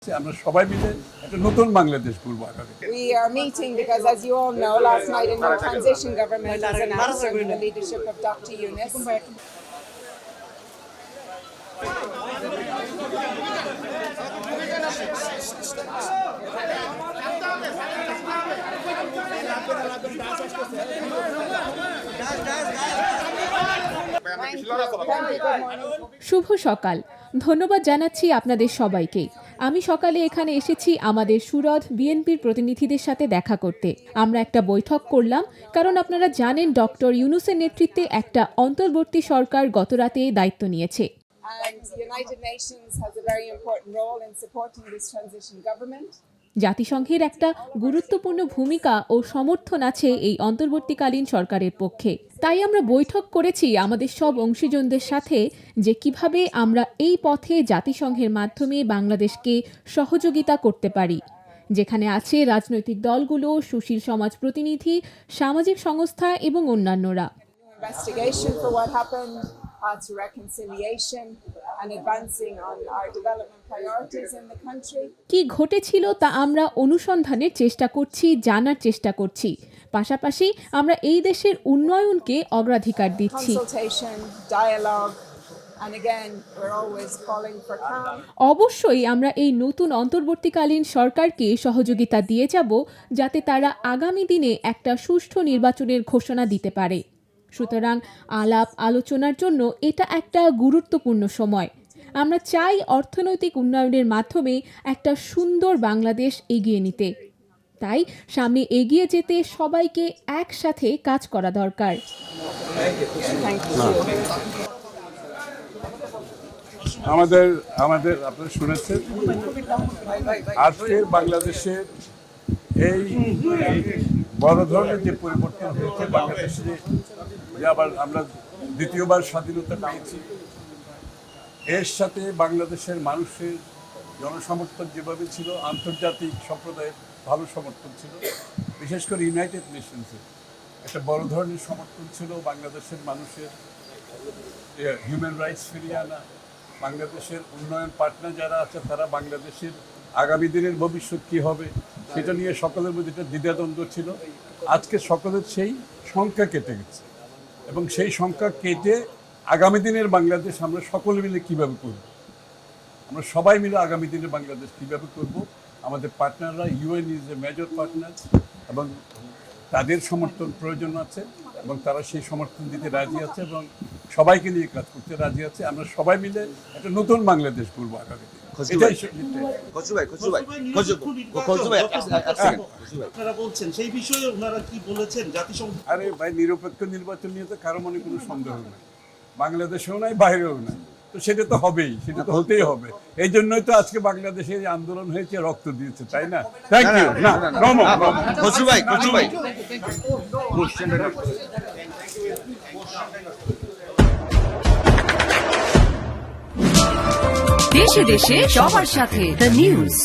আমরা সবাই মিলে একটা নতুন বাংলাদেশ গড়ব আগামী। We are meeting because, as you all know, last night a new transition government was announced under the leadership of Dr. Yunus. শুভ সকাল। ধন্যবাদ জানাচ্ছি আপনাদের সবাইকে। আমি সকালে এখানে এসেছি আমাদের সুরদ বিএনপির প্রতিনিধিদের সাথে দেখা করতে। আমরা একটা বৈঠক করলাম কারণ আপনারা জানেন ডক্টর ইউনূসের নেতৃত্বে একটা অন্তর্বর্তী সরকার গতরাতে দায়িত্ব নিয়েছে। And the United Nations has a very important role in supporting this transition government. জাতিসংঘের একটা গুরুত্বপূর্ণ ভূমিকা ও সমর্থন আছে এই অন্তর্বর্তীকালীন সরকারের পক্ষে। তাই আমরা বৈঠক করেছি আমাদের সব অংশীজনদের সাথে যে কিভাবে আমরা এই পথে জাতিসংঘের মাধ্যমে বাংলাদেশকে সহযোগিতা করতে পারি, যেখানে আছে রাজনৈতিক দলগুলো, সুশীল সমাজ প্রতিনিধি, সামাজিক সংস্থা এবং অন্যান্যরা। Investigation for what happened, to reconciliation and advancing on our development priorities in the country. কি ঘটেছিল তা আমরা অনুসন্ধানের চেষ্টা করছি, জানার চেষ্টা করছি। পাশাপাশি আমরা এই দেশের উন্নয়নকে অগ্রাধিকার দিচ্ছি। Consultation, dialogue, and again we're always calling for calm. অবশ্যই আমরা এই নতুন অন্তর্বর্তীকালীন সরকারকে সহযোগিতা দিয়ে যাব যাতে তারা আগামী দিনে একটা সুষ্ঠু নির্বাচনের ঘোষণা দিতে পারে। সুতরাং আলাপ আলোচনার জন্য এটা একটা গুরুত্বপূর্ণ সময়। আমরা চাই অর্থনৈতিক উন্নয়নের মাধ্যমে একটা সুন্দর বাংলাদেশ এগিয়ে নিতে। তাই সামনে এগিয়ে যেতে সবাইকে একসাথে কাজ করা দরকার। আমাদের আপনারা শুনেছেন আজকের বাংলাদেশের এই বড় ধরনের যে পরিবর্তন হয়েছে বাংলাদেশে, যে আবার আমরা দ্বিতীয়বার স্বাধীনতা পেয়েছি, এর সাথে বাংলাদেশের মানুষের জনসমর্থন যেভাবে ছিল, আন্তর্জাতিক সম্প্রদায়ের ভালো সমর্থন ছিল, বিশেষ করে ইউনাইটেড নেশনসের একটা বড় ধরনের সমর্থন ছিল বাংলাদেশের মানুষের হিউম্যান রাইটস ফিরিয়ে আনা, বাংলাদেশের উন্নয়ন পার্টনার যারা আছে তারা বাংলাদেশের আগামী দিনের ভবিষ্যৎ কী হবে সেটা নিয়ে সকলের মধ্যে একটা দ্বিধাদ্বন্দ্ব ছিল। আজকে সকলের সেই সংখ্যা কেটে গেছে এবং সেই সংখ্যা কেটে আগামী দিনের বাংলাদেশ আমরা সকলে মিলে কীভাবে করব, আমরা সবাই মিলে আগামী দিনের বাংলাদেশ কীভাবে করব, আমাদের পার্টনাররা, UN is a major partner এবং তাদের সমর্থন প্রয়োজন আছে এবং তারা সেই সমর্থন দিতে রাজি আছে এবং সবাইকে নিয়ে কাজ করতে রাজি আছে। আমরা সবাই মিলে একটা নতুন বাংলাদেশ করবো আগামী দিনে। আরে ভাই, নিরপেক্ষ নির্বাচন নিয়ে তো কারো মনে কোনো সন্দেহ নেই, বাংলাদেশেও নাই বাইরেও নাই, তো সেটা তো হবেই, সেটা তো হতেই হবে। এই জন্যই তো আজকে বাংলাদেশে যে আন্দোলন হয়েছে, রক্ত দিয়েছে, তাই না? Thank you. দেশে দেশে সবার সাথে দ্য নিউজ।